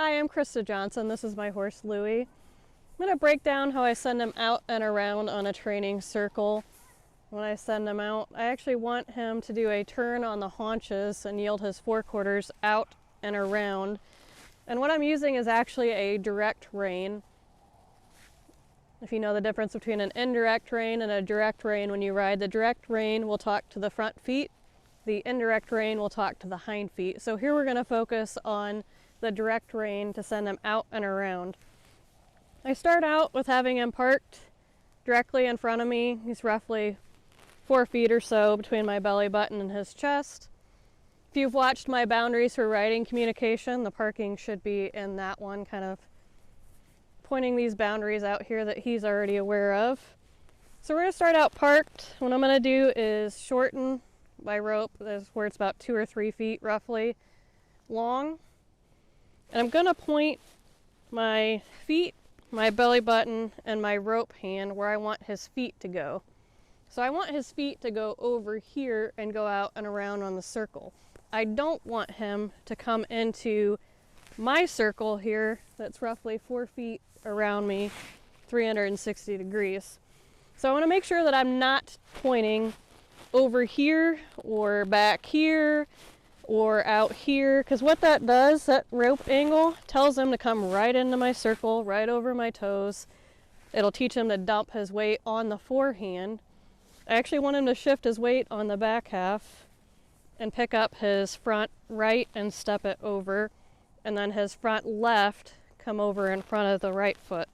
Hi, I'm Krista Johnson. This is my horse Louie. I'm going to break down how I send him out and around on a training circle. When I send him out, I actually want him to do a turn on the haunches and yield his forequarters out and around. And what I'm using is actually a direct rein. If you know the difference between an indirect rein and a direct rein, when you ride, the direct rein will talk to the front feet. The indirect rein will talk to the hind feet. So here we're going to focus on the direct rein to send him out and around. I start out with having him parked directly in front of me. He's roughly 4 feet or so between my belly button and his chest. If you've watched my boundaries for riding communication, the parking should be in that one, kind of pointing these boundaries out here that he's already aware of. So we're going to start out parked. What I'm going to do is shorten my rope, where it's about 2 or 3 feet roughly long. And I'm going to point my feet, my belly button, and my rope hand where I want his feet to go. So I want his feet to go over here and go out and around on the circle. I don't want him to come into my circle here that's roughly 4 feet around me, 360 degrees. So I want to make sure that I'm not pointing over here or back here or out here, because what that does, that rope angle tells him to come right into my circle, right over my toes. It'll teach him to dump his weight on the forehand. I actually want him to shift his weight on the back half and pick up his front right and step it over, and then his front left come over in front of the right foot.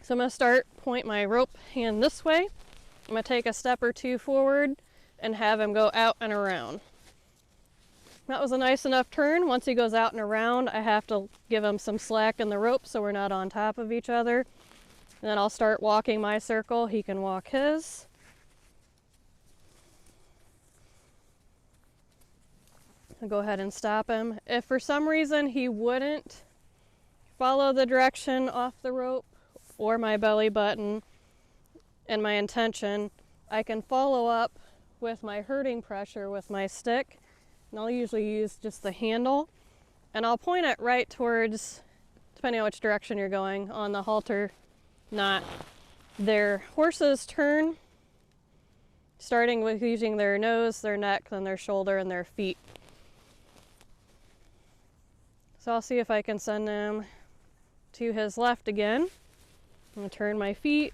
So I'm going to point my rope hand this way. I'm going to take a step or two forward and have him go out and around. That was a nice enough turn. Once he goes out and around, I have to give him some slack in the rope so we're not on top of each other. And then I'll start walking my circle. He can walk his. I'll go ahead and stop him. If for some reason he wouldn't follow the direction off the rope or my belly button and my intention, I can follow up with my herding pressure with my stick. And I'll usually use just the handle, and I'll point it right towards, depending on which direction you're going, on the halter knot. Their horses turn, starting with using their nose, their neck, then their shoulder, and their feet. So I'll see if I can send him to his left again. I'm going to turn my feet,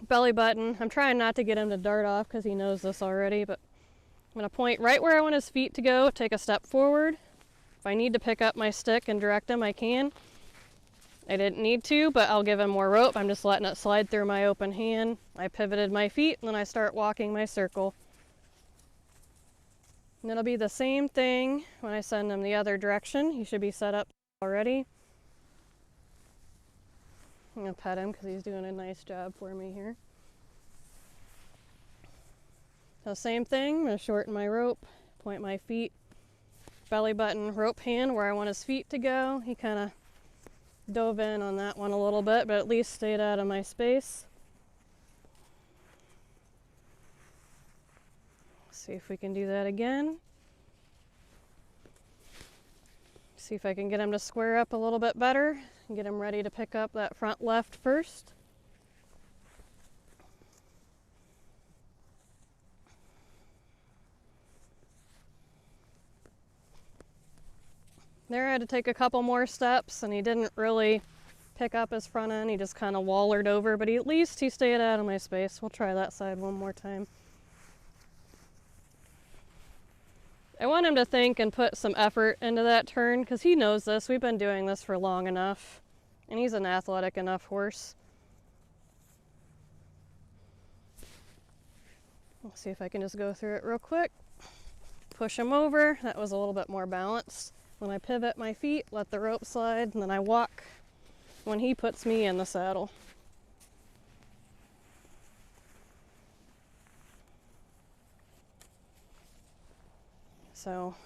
belly button. I'm trying not to get him to dart off because he knows this already, but I'm going to point right where I want his feet to go, take a step forward. If I need to pick up my stick and direct him, I can. I didn't need to, but I'll give him more rope. I'm just letting it slide through my open hand. I pivoted my feet, and then I start walking my circle. And it'll be the same thing when I send him the other direction. He should be set up already. I'm going to pet him because he's doing a nice job for me here. So same thing, I'm going to shorten my rope, point my feet, belly button, rope hand where I want his feet to go. He kind of dove in on that one a little bit, but at least stayed out of my space. See if we can do that again. See if I can get him to square up a little bit better and get him ready to pick up that front left first. There I had to take a couple more steps, and he didn't really pick up his front end. He just kind of wallered over, but at least he stayed out of my space. We'll try that side one more time. I want him to think and put some effort into that turn because he knows this. We've been doing this for long enough, and he's an athletic enough horse. Let's see if I can just go through it real quick. Push him over. That was a little bit more balanced. When I pivot my feet, let the rope slide, and then I walk when he puts me in the saddle. So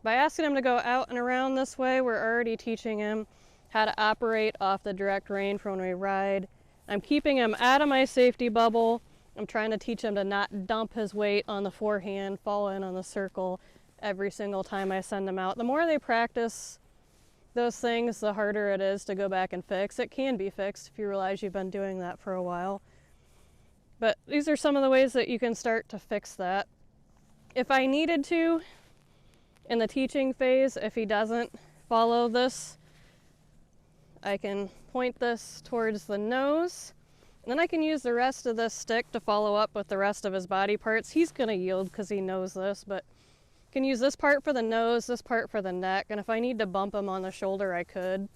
by asking him to go out and around this way, we're already teaching him how to operate off the direct rein for when we ride. I'm keeping him out of my safety bubble. I'm trying to teach him to not dump his weight on the forehand, fall in on the circle, every single time I send them out. The more they practice those things, the harder it is to go back and fix. It can be fixed if you realize you've been doing that for a while. But these are some of the ways that you can start to fix that. If I needed to, in the teaching phase, if he doesn't follow this, I can point this towards the nose, and then I can use the rest of this stick to follow up with the rest of his body parts. He's gonna yield because he knows this, but I can use this part for the nose, this part for the neck, and if I need to bump him on the shoulder, I could.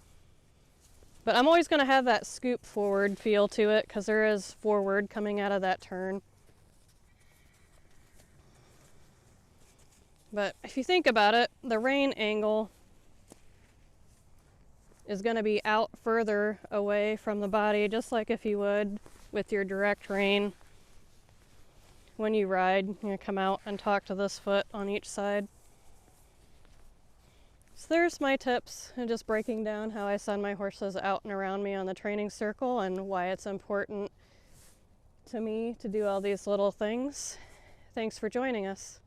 But I'm always gonna have that scoop forward feel to it because there is forward coming out of that turn. But if you think about it, the rein angle is going to be out further away from the body, just like if you would with your direct rein. When you ride, you're going to come out and talk to this foot on each side. So there's my tips, and just breaking down how I send my horses out and around me on the training circle and why it's important to me to do all these little things. Thanks for joining us.